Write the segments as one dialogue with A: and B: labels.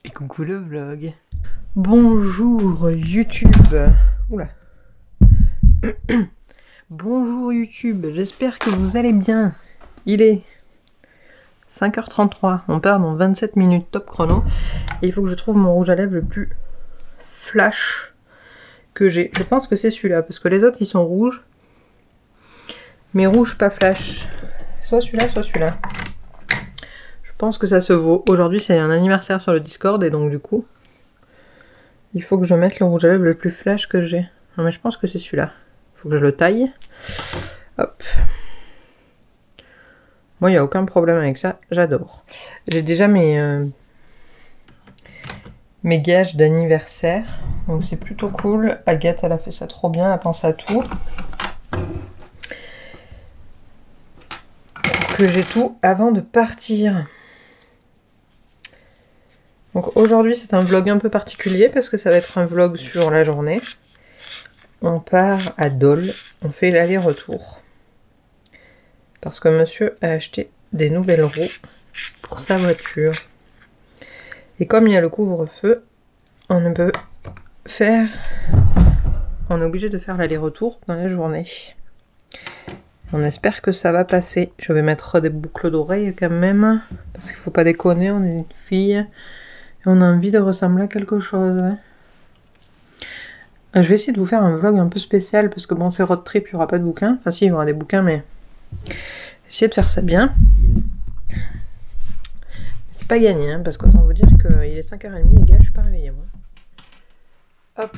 A: Et coucou le vlog. Bonjour YouTube. Oula. Bonjour YouTube, j'espère que vous allez bien. Il est 5h33, on part dans 27 minutes top chrono. Et il faut que je trouve mon rouge à lèvres le plus flash que j'ai. Je pense que c'est celui-là, parce que les autres ils sont rouges. Mais rouge pas flash. Soit celui-là, soit celui-là. Je pense que ça se vaut. Aujourd'hui c'est un anniversaire sur le Discord et donc du coup il faut que je mette le rouge à lèvres le plus flash que j'ai. Non mais je pense que c'est celui-là. Il faut que je le taille. Hop. Moi il n'y a aucun problème avec ça, j'adore. J'ai déjà mes gages d'anniversaire. Donc c'est plutôt cool. Agathe elle a fait ça trop bien, elle pense à tout. Que j'ai tout avant de partir. Donc aujourd'hui c'est un vlog un peu particulier parce que ça va être un vlog sur la journée. On part à Dole, on fait l'aller-retour. Parce que monsieur a acheté des nouvelles roues pour sa voiture. Et comme il y a le couvre-feu, on ne peut faire... On est obligé de faire l'aller-retour dans la journée. On espère que ça va passer. Je vais mettre des boucles d'oreilles quand même. Parce qu'il faut pas déconner, on est une fille. Et on a envie de ressembler à quelque chose. Je vais essayer de vous faire un vlog un peu spécial. Parce que bon, c'est road trip, il n'y aura pas de bouquins. Enfin si, il y aura des bouquins, mais... Essayer de faire ça bien. C'est pas gagné, hein, parce qu'autant vous dire qu'il est 5h30, les gars, je suis pas réveillée, moi. Hop.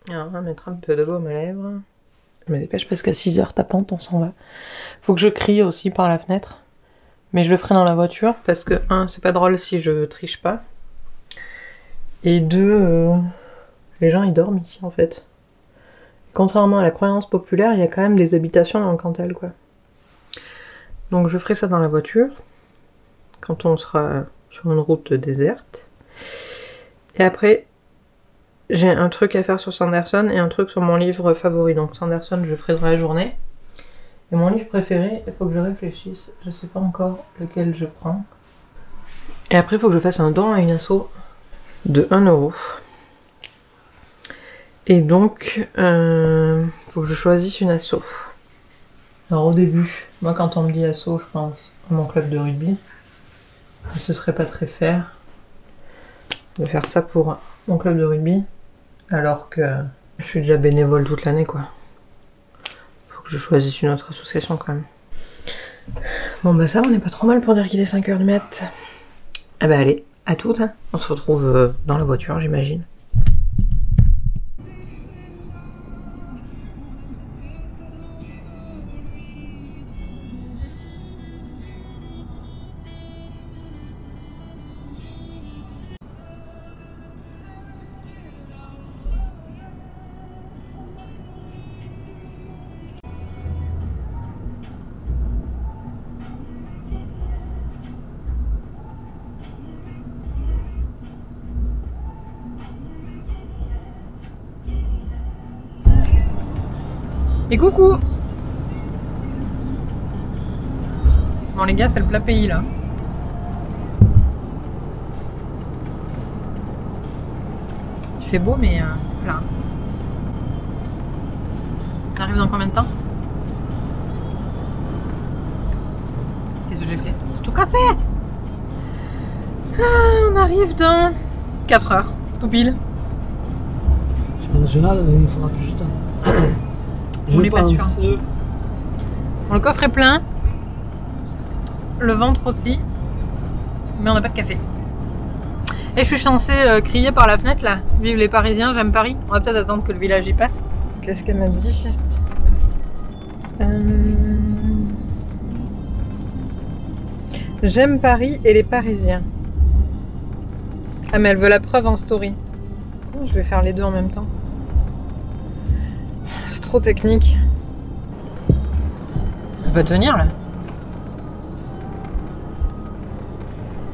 A: Alors, on va mettre un peu de baume à lèvres. Je me dépêche parce qu'à 6h tapante, on s'en va. Faut que je crie aussi par la fenêtre. Mais je le ferai dans la voiture parce que, un, c'est pas drôle si je triche pas. Et deux, les gens ils dorment ici en fait. Contrairement à la croyance populaire, il y a quand même des habitations dans le Cantal, quoi. Donc je ferai ça dans la voiture. Quand on sera sur une route déserte. Et après, j'ai un truc à faire sur Sanderson et un truc sur mon livre favori. Donc Sanderson, je ferai dans la journée. Et mon livre préféré, il faut que je réfléchisse. Je sais pas encore lequel je prends. Et après, il faut que je fasse un don à une asso de 1 €. Et donc, faut que je choisisse une asso. Alors au début, moi quand on me dit asso, je pense à mon club de rugby. Ce serait pas très fair de faire ça pour mon club de rugby. Alors que je suis déjà bénévole toute l'année, quoi. Faut que je choisisse une autre association quand même. Bon bah ça, on n'est pas trop mal pour dire qu'il est 5h du mat. Ah bah allez, à toutes, hein. On se retrouve dans la voiture, j'imagine. Et coucou! Bon les gars, c'est le plat pays là. Il fait beau mais c'est plat. On arrive dans combien de temps? Qu'est-ce que j'ai fait? Tout cassé! On arrive dans 4 heures, tout pile.
B: Sur la nationale, il faudra plus de temps.
A: On n'est pas sûr. Bon, le coffre est plein. Le ventre aussi. Mais on n'a pas de café. Et je suis censée crier par la fenêtre là. Vive les Parisiens, j'aime Paris. On va peut-être attendre que le village y passe. Qu'est-ce qu'elle m'a dit? J'aime Paris et les Parisiens. Ah mais elle veut la preuve en story. Je vais faire les deux en même temps. C'est trop technique. Ça va tenir là.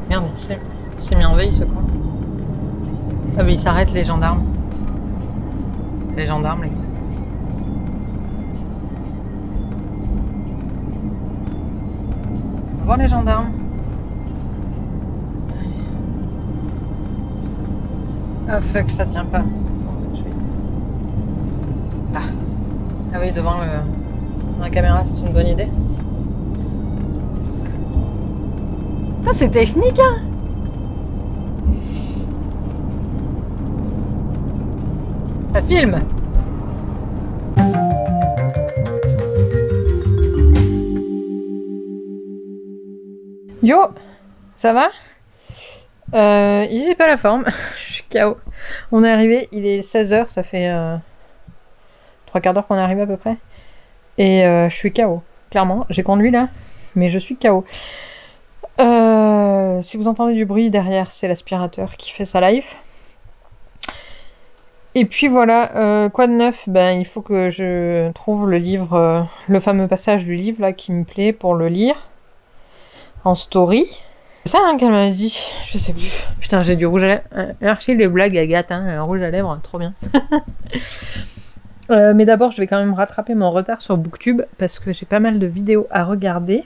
A: Merde, il s'est mis en veille ce con. Ah mais il s'arrête les gendarmes. Les gendarmes les gars. Au revoir les gendarmes. Ah fuck, ça tient pas. Ah. Ah oui, devant la caméra, c'est une bonne idée. Putain, c'est technique, hein. Ça filme. Yo, ça va? Ici c'est pas la forme, je suis KO. On est arrivé, il est 16h, ça fait 3/4 d'heure qu'on est arrivé à peu près. Et je suis KO, clairement. J'ai conduit là, mais je suis KO. Si vous entendez du bruit derrière, c'est l'aspirateur qui fait sa live. Et puis voilà, quoi de neuf? Ben, il faut que je trouve le livre, le fameux passage du livre là qui me plaît pour le lire en story. C'est ça hein, qu'elle m'a dit, je sais plus. Putain, j'ai du rouge à lèvres. Archi les blagues Agathe, hein, un rouge à lèvres, trop bien. Mais d'abord, je vais quand même rattraper mon retard sur Booktube parce que j'ai pas mal de vidéos à regarder.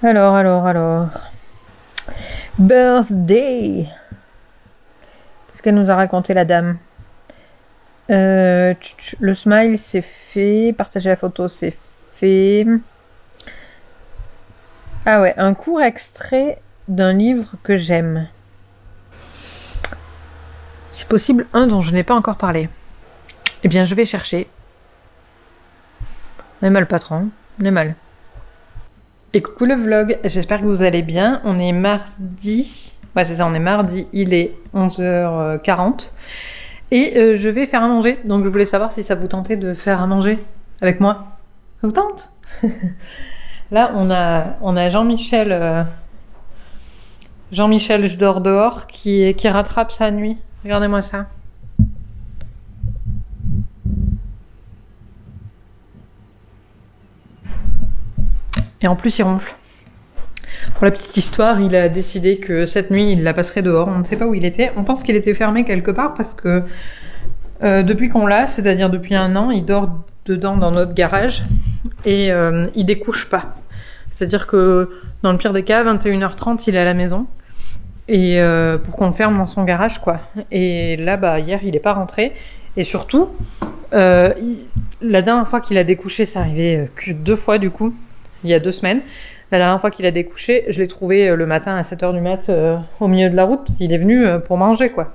A: Alors. Birthday. Qu'est-ce qu'elle nous a raconté la dame? Le smile c'est fait, partager la photo c'est fait. Ah ouais, un court extrait d'un livre que j'aime. C'est possible un dont je n'ai pas encore parlé. Eh bien je vais chercher. On est mal patron, on est mal. Et coucou le vlog, j'espère que vous allez bien. On est mardi. Ouais c'est ça, on est mardi, il est 11h40. Et je vais faire à manger, donc je voulais savoir si ça vous tentait de faire à manger avec moi. Ça vous tente? Là, on a Jean-Michel, je dors dehors, qui rattrape sa nuit. Regardez-moi ça. Et en plus, il ronfle. Pour la petite histoire, il a décidé que cette nuit, il la passerait dehors. On ne sait pas où il était. On pense qu'il était fermé quelque part parce que depuis qu'on l'a, c'est-à-dire depuis 1 an, il dort dedans dans notre garage et il découche pas. C'est-à-dire que dans le pire des cas, 21h30, il est à la maison et pour qu'on le ferme dans son garage, quoi. Et là, bah hier, il est pas rentré. Et surtout, la dernière fois qu'il a découché, c'est arrivé que 2 fois du coup, il y a 2 semaines. La dernière fois qu'il a découché, je l'ai trouvé le matin à 7h du mat au milieu de la route. Il est venu pour manger, quoi.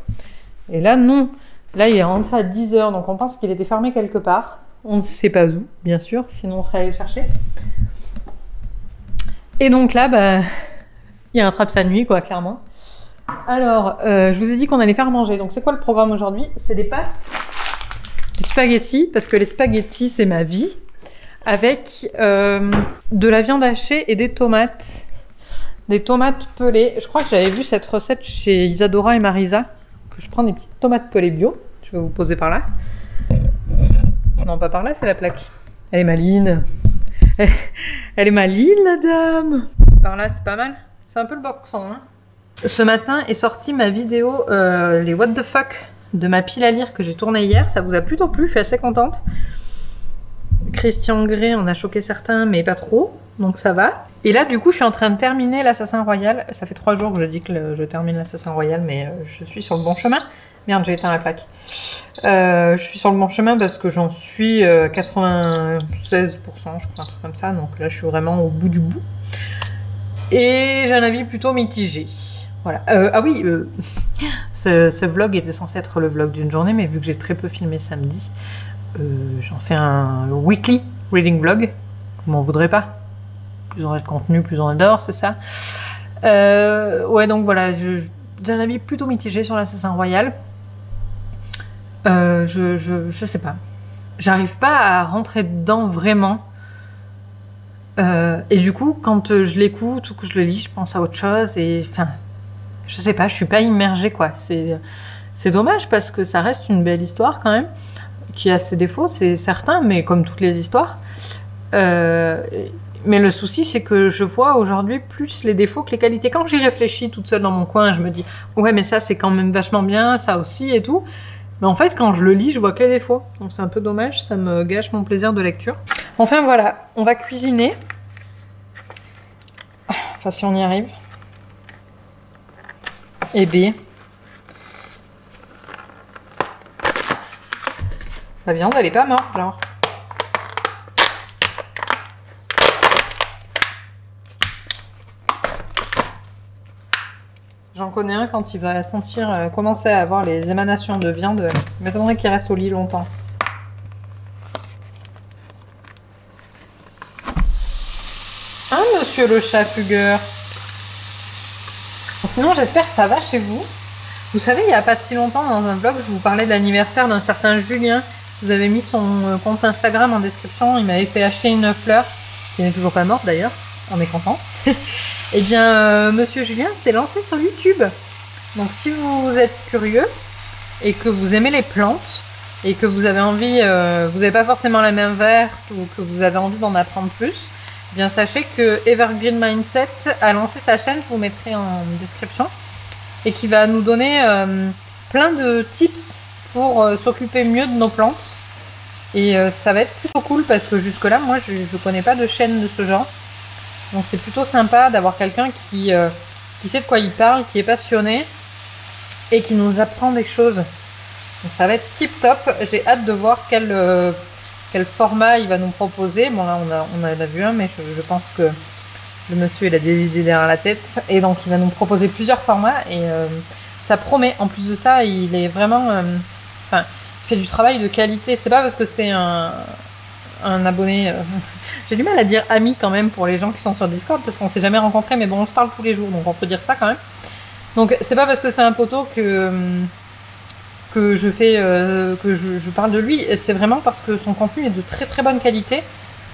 A: Et là, non. Là, il est rentré à 10h, donc on pense qu'il était fermé quelque part. On ne sait pas où, bien sûr, sinon on serait allé le chercher. Et donc là, bah, il rattrape sa nuit, quoi, clairement. Alors, je vous ai dit qu'on allait faire manger. Donc, c'est quoi le programme aujourd'hui? C'est des pâtes, des spaghettis, parce que les spaghettis, c'est ma vie. Avec de la viande hachée et des tomates. Des tomates pelées. Je crois que j'avais vu cette recette chez Isadora et Marisa. Que je prends des petites tomates pelées bio. Je vais vous poser par là. Non, pas par là, c'est la plaque. Elle est maline. Elle est maline, la dame. Par là, c'est pas mal. C'est un peu le boxon, hein. Ce matin est sortie ma vidéo les what the fuck de ma pile à lire que j'ai tournée hier. Ça vous a plutôt plu, je suis assez contente. Christian Grey en a choqué certains, mais pas trop, donc ça va. Et là, du coup, je suis en train de terminer l'Assassin Royal. Ça fait 3 jours que je dis que je termine l'Assassin Royal, mais je suis sur le bon chemin. Merde, j'ai éteint la plaque. Je suis sur le bon chemin parce que j'en suis 96%, je crois, un truc comme ça. Donc là, je suis vraiment au bout du bout. Et j'ai un avis plutôt mitigé. Voilà. Ah oui, ce vlog était censé être le vlog d'une journée, mais vu que j'ai très peu filmé samedi, j'en fais un weekly reading vlog. Vous m'en voudrez pas? Plus on a de contenu, plus on adore, c'est ça. Ouais, donc voilà, j'ai un avis plutôt mitigé sur l'Assassin Royal. Je sais pas. J'arrive pas à rentrer dedans vraiment. Et du coup, quand je l'écoute ou que je le lis, je pense à autre chose. Et enfin, je sais pas, je suis pas immergée, quoi. C'est dommage parce que ça reste une belle histoire quand même, qui a ses défauts, c'est certain, mais comme toutes les histoires. Mais le souci, c'est que je vois aujourd'hui plus les défauts que les qualités. Quand j'y réfléchis toute seule dans mon coin, je me dis « Ouais, mais ça, c'est quand même vachement bien, ça aussi et tout. » Mais en fait, quand je le lis, je vois que les défauts. Donc c'est un peu dommage, ça me gâche mon plaisir de lecture. Enfin voilà, on va cuisiner. Enfin, si on y arrive. Et B. La viande, elle est pas morte, genre. J'en connais un, quand il va sentir commencer à avoir les émanations de viande, il m'étonnerait qu'il reste au lit longtemps. Hein, monsieur le chat fugueur? Bon, sinon, j'espère que ça va chez vous. Vous savez, il n'y a pas si longtemps, dans un vlog, je vous parlais de l'anniversaire d'un certain Julien. Vous avez mis son compte Instagram en description. Il m'avait fait acheter une fleur, qui n'est toujours pas morte d'ailleurs. On est content. Eh bien, monsieur Julien s'est lancé sur YouTube. Donc, si vous êtes curieux et que vous aimez les plantes et que vous avez envie, vous n'avez pas forcément la main verte ou que vous avez envie d'en apprendre plus, eh bien sachez que Evergreen Mindset a lancé sa chaîne, je vous mettrai en description, et qui va nous donner plein de tips pour s'occuper mieux de nos plantes. Et ça va être plutôt cool parce que jusque là, moi, je ne connais pas de chaîne de ce genre. Donc c'est plutôt sympa d'avoir quelqu'un qui sait de quoi il parle, qui est passionné et qui nous apprend des choses. Donc ça va être tip top. J'ai hâte de voir quel format il va nous proposer. Bon là on en a vu un, mais je pense que le monsieur il a des idées derrière la tête. Et donc il va nous proposer plusieurs formats et ça promet. En plus de ça, il est vraiment... Enfin, il fait du travail de qualité. C'est pas parce que c'est un abonné... J'ai du mal à dire ami quand même pour les gens qui sont sur Discord parce qu'on s'est jamais rencontrés, mais bon, on se parle tous les jours, donc on peut dire ça quand même. Donc c'est pas parce que c'est un poteau que je fais que je parle de lui, c'est vraiment parce que son contenu est de très très bonne qualité.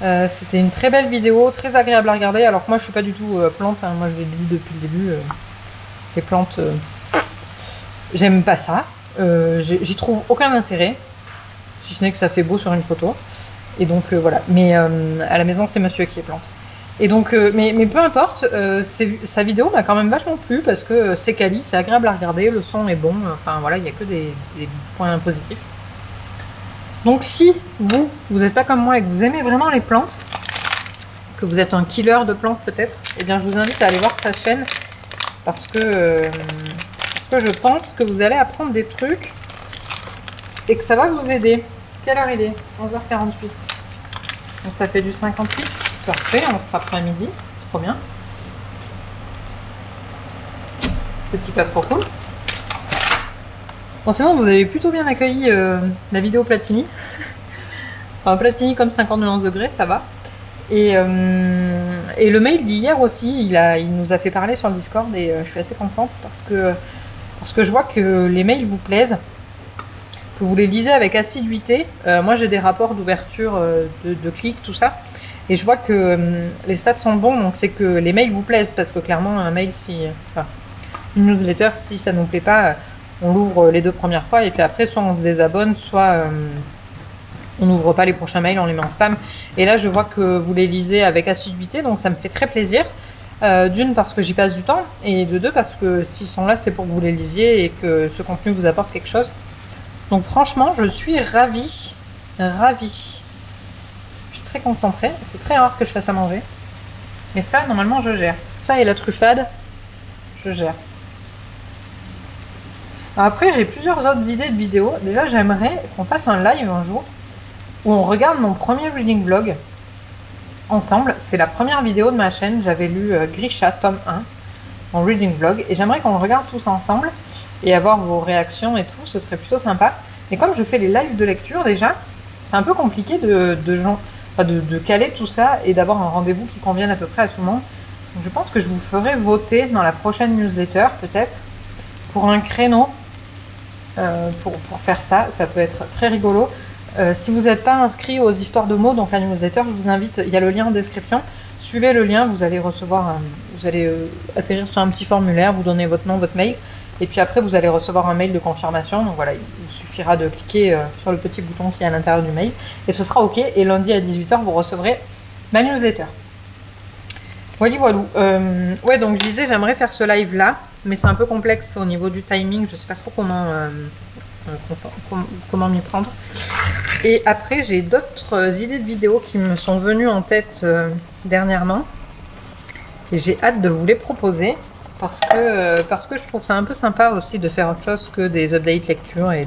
A: C'était une très belle vidéo, très agréable à regarder, alors que moi je suis pas du tout plante, hein. Moi je l'ai dit depuis le début, les plantes, j'aime pas ça, j'y trouve aucun intérêt, si ce n'est que ça fait beau sur une photo. Et donc voilà, mais à la maison c'est monsieur qui est plante. Et donc, mais peu importe, sa vidéo m'a quand même vachement plu parce que c'est quali, c'est agréable à regarder, le son est bon, enfin voilà, il n'y a que des points positifs. Donc si vous n'êtes pas comme moi et que vous aimez vraiment les plantes, que vous êtes un killer de plantes peut-être, eh bien je vous invite à aller voir sa chaîne parce que je pense que vous allez apprendre des trucs et que ça va vous aider. Quelle heure il est? 11h48. Donc ça fait du 58. Parfait, on sera prêt à midi. Trop bien. Petit pas trop cool. Bon, sinon, vous avez plutôt bien accueilli la vidéo Platini. Enfin, Platini comme 50 nuances degrés, ça va. Et le mail d'hier aussi, il nous a fait parler sur le Discord et je suis assez contente parce que je vois que les mails vous plaisent, que vous les lisez avec assiduité. Moi j'ai des rapports d'ouverture de clics, tout ça, et je vois que les stats sont bons, donc c'est que les mails vous plaisent, parce que clairement un mail, une newsletter, si ça ne nous plaît pas, on l'ouvre les 2 premières fois et puis après soit on se désabonne, soit on n'ouvre pas les prochains mails, on les met en spam. Et là je vois que vous les lisez avec assiduité, donc ça me fait très plaisir. D'une parce que j'y passe du temps, et de deux parce que s'ils sont là c'est pour que vous les lisiez et que ce contenu vous apporte quelque chose. Donc franchement, je suis ravie, ravie. Je suis très concentrée. C'est très rare que je fasse à manger. Mais ça, normalement, je gère. Ça et la truffade, je gère. Alors après, j'ai plusieurs autres idées de vidéos. Déjà, j'aimerais qu'on fasse un live un jour où on regarde mon premier reading vlog ensemble. C'est la première vidéo de ma chaîne. J'avais lu Grisha, tome 1, en reading vlog. Et j'aimerais qu'on le regarde tous ensemble et avoir vos réactions et tout, ce serait plutôt sympa. Mais comme je fais les lives de lecture déjà, c'est un peu compliqué de caler tout ça et d'avoir un rendez-vous qui convienne à peu près à tout le monde. Donc je pense que je vous ferai voter dans la prochaine newsletter peut-être pour un créneau pour faire ça. Ça peut être très rigolo. Si vous n'êtes pas inscrit aux histoires de mots, donc la newsletter, je vous invite, il y a le lien en description. Suivez le lien, vous allez recevoir, vous allez atterrir sur un petit formulaire, vous donnez votre nom, votre mail. Et puis après, vous allez recevoir un mail de confirmation. Donc voilà, il vous suffira de cliquer sur le petit bouton qui est à l'intérieur du mail. Et ce sera OK. Et lundi à 18 h, vous recevrez ma newsletter. Voilà, voilà. Ouais, donc je disais, j'aimerais faire ce live-là. Mais c'est un peu complexe au niveau du timing. Je ne sais pas trop comment m'y prendre. Et après, j'ai d'autres idées de vidéos qui me sont venues en tête dernièrement. Et j'ai hâte de vous les proposer. Parce que je trouve ça un peu sympa aussi de faire autre chose que des updates lecture et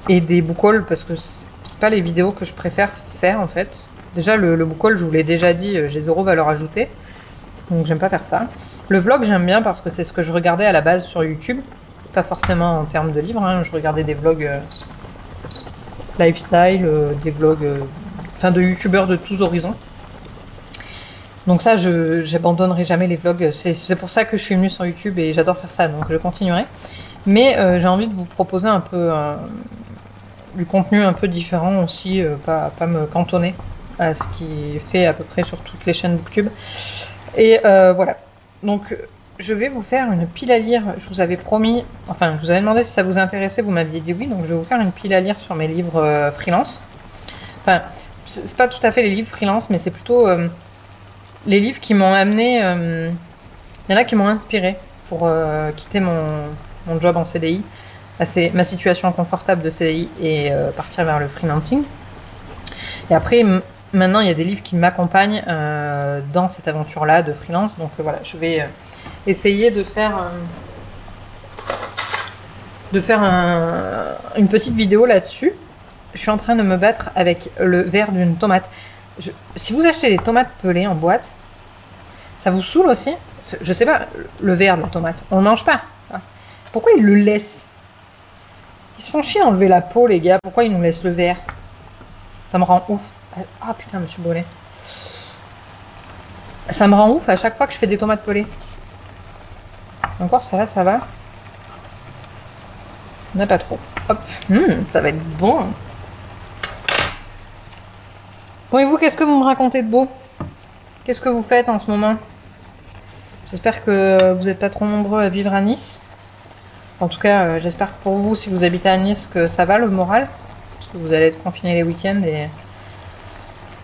A: et des book hauls parce que c'est pas les vidéos que je préfère faire en fait. Déjà le book haul, je vous l'ai déjà dit, j'ai zéro valeur ajoutée, donc j'aime pas faire ça. Le vlog j'aime bien parce que c'est ce que je regardais à la base sur YouTube, pas forcément en termes de livres, hein. Je regardais des vlogs lifestyle, des vlogs enfin de youtubeurs de tous horizons. Donc ça, j'abandonnerai jamais les vlogs. C'est pour ça que je suis venue sur YouTube et j'adore faire ça, donc je continuerai. Mais j'ai envie de vous proposer un peu du contenu un peu différent aussi, pas me cantonner à ce qui est fait à peu près sur toutes les chaînes Booktube. Et voilà. Donc je vais vous faire une pile à lire. Je vous avais promis, enfin je vous avais demandé si ça vous intéressait, vous m'aviez dit oui, donc je vais vous faire une pile à lire sur mes livres freelance. Enfin, c'est pas tout à fait les livres freelance, mais c'est plutôt les livres qui m'ont amené, il y en a qui m'ont inspiré pour quitter mon job en CDI, ma situation confortable de CDI et partir vers le freelancing. Et après, maintenant, il y a des livres qui m'accompagnent dans cette aventure-là de freelance. Donc voilà, je vais essayer de faire une petite vidéo là-dessus. Je suis en train de me battre avec le verre d'une tomate. Si vous achetez des tomates pelées en boîte, ça vous saoule aussi? Je sais pas, le verre de la tomate, on le mange pas. Pourquoi ils le laissent? Ils se font chier à enlever la peau, les gars. Pourquoi ils nous laissent le verre? Ça me rend ouf. Ah putain, monsieur Bollet. Ça me rend ouf à chaque fois que je fais des tomates pelées. Encore ça va, ça va. On n'a pas trop. Hop, ça va être bon. Bon, et vous, qu'est-ce que vous me racontez de beau? Qu'est-ce que vous faites en ce moment? J'espère que vous n'êtes pas trop nombreux à vivre à Nice. En tout cas, j'espère que pour vous, si vous habitez à Nice, que ça va le moral. Parce que vous allez être confinés les week-ends.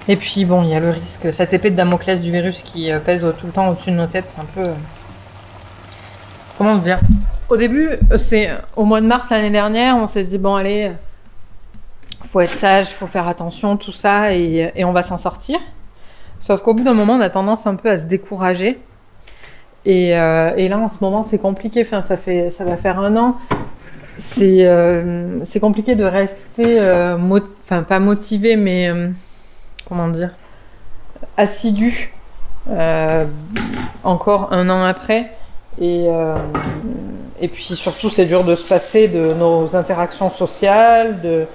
A: Et puis bon, il y a le risque, cette épée de Damoclès du virus qui pèse tout le temps au-dessus de nos têtes. C'est un peu... comment dire? Au début, c'est au mois de mars l'année dernière, on s'est dit bon allez... faut être sage, faut faire attention, tout ça, et on va s'en sortir. Sauf qu'au bout d'un moment, on a tendance un peu à se décourager. Et là, en ce moment, c'est compliqué. Enfin, ça va faire 1 an. C'est compliqué de rester, enfin pas motivé, mais comment dire, assidu. Encore 1 an après. Et puis surtout, c'est dur de se passer de nos interactions sociales, de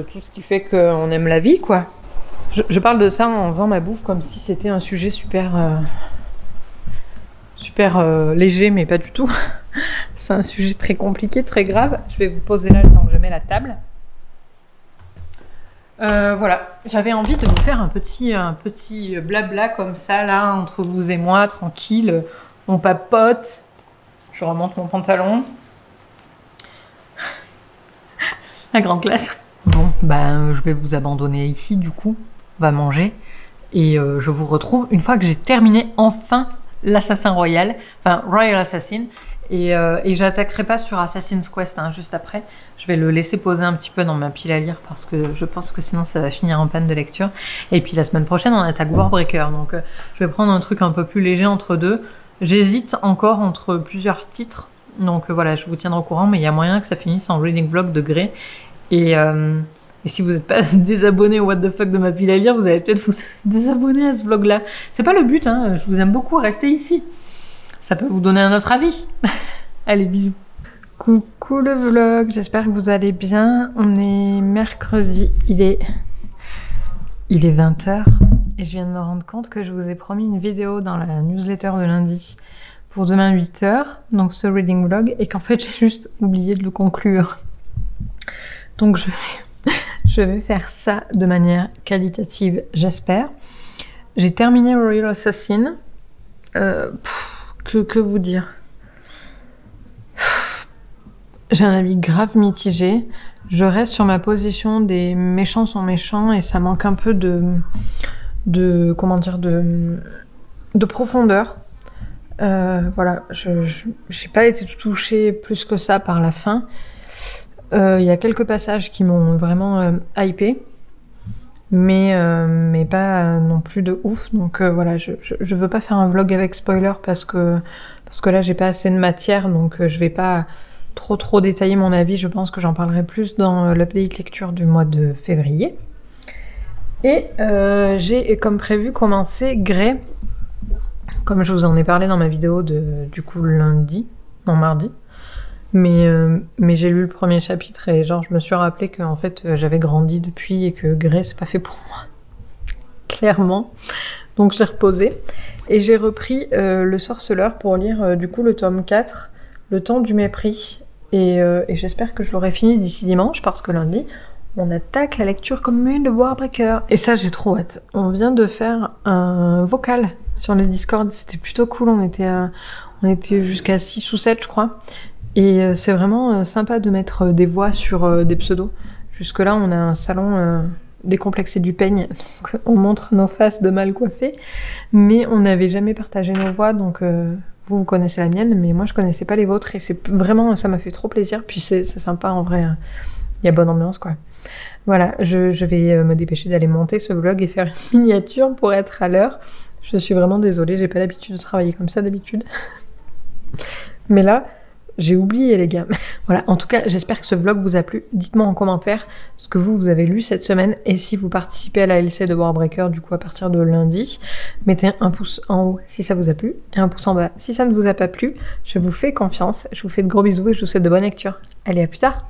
A: tout ce qui fait qu'on aime la vie, quoi. Je parle de ça en faisant ma bouffe comme si c'était un sujet super léger, mais pas du tout. C'est un sujet très compliqué, très grave. Je vais vous poser là le temps que je mets la table. Voilà, j'avais envie de vous faire un petit blabla comme ça, là, entre vous et moi, tranquille. On papote. Je remonte mon pantalon. La grande classe. Bon, je vais vous abandonner ici, du coup. On va manger. Et je vous retrouve une fois que j'ai terminé enfin l'Assassin Royal. Enfin, Royal Assassin. Et j'attaquerai pas sur Assassin's Quest juste après. Je vais le laisser poser un petit peu dans ma pile à lire parce que je pense que sinon ça va finir en panne de lecture. Et puis la semaine prochaine, on attaque Warbreaker. Donc je vais prendre un truc un peu plus léger entre deux. J'hésite encore entre plusieurs titres. Donc voilà, je vous tiendrai au courant. Mais il y a moyen que ça finisse en reading vlog de Grey. Et si vous n'êtes pas désabonné au what the fuck de ma pile à lire, vous allez peut-être vous désabonner à ce vlog là. C'est pas le but, hein. Je vous aime beaucoup, restez ici. Ça peut vous donner un autre avis. Allez, bisous. Coucou le vlog, j'espère que vous allez bien. On est mercredi, il est 20h. Et je viens de me rendre compte que je vous ai promis une vidéo dans la newsletter de lundi pour demain 8h. Donc ce reading vlog. Et qu'en fait j'ai juste oublié de le conclure. Donc je vais faire ça de manière qualitative, j'espère. J'ai terminé Royal Assassin. Que vous dire? J'ai un avis grave mitigé. Je reste sur ma position des méchants sont méchants et ça manque un peu comment dire, de profondeur. Voilà, j'ai pas été touchée plus que ça par la fin. Il y a quelques passages qui m'ont vraiment hypé. Mais pas non plus de ouf, donc voilà, je veux pas faire un vlog avec spoiler parce que là j'ai pas assez de matière, donc je vais pas trop détailler mon avis, je pense que j'en parlerai plus dans l'update lecture du mois de février. Et j'ai comme prévu commencé Grey, comme je vous en ai parlé dans ma vidéo du coup mardi. Mais j'ai lu le premier chapitre et genre je me suis rappelé que en fait j'avais grandi depuis et que Grey c'est pas fait pour moi. Clairement. Donc je l'ai reposé. Et j'ai repris Le Sorceleur pour lire du coup le tome 4, Le Temps du Mépris. Et j'espère que je l'aurai fini d'ici dimanche parce que lundi, on attaque la lecture commune de Warbreaker. Et ça, j'ai trop hâte. On vient de faire un vocal sur le Discord. C'était plutôt cool. On était jusqu'à 6 ou 7, je crois. Et c'est vraiment sympa de mettre des voix sur des pseudos. Jusque-là, on a un salon décomplexé du peigne. Donc on montre nos faces de mal coiffées. Mais on n'avait jamais partagé nos voix. Donc vous connaissez la mienne. Mais moi, je connaissais pas les vôtres. Et c'est vraiment, ça m'a fait trop plaisir. Puis c'est sympa en vrai. Il y a bonne ambiance, quoi. Voilà, je vais me dépêcher d'aller monter ce vlog et faire une miniature pour être à l'heure. Je suis vraiment désolée, j'ai pas l'habitude de travailler comme ça d'habitude. Mais là, j'ai oublié les gars. Voilà, en tout cas, j'espère que ce vlog vous a plu. Dites-moi en commentaire ce que vous avez lu cette semaine et si vous participez à la LC de Warbreaker, du coup à partir de lundi. Mettez un pouce en haut si ça vous a plu et un pouce en bas si ça ne vous a pas plu. Je vous fais confiance, je vous fais de gros bisous et je vous souhaite de bonnes lectures. Allez, à plus tard!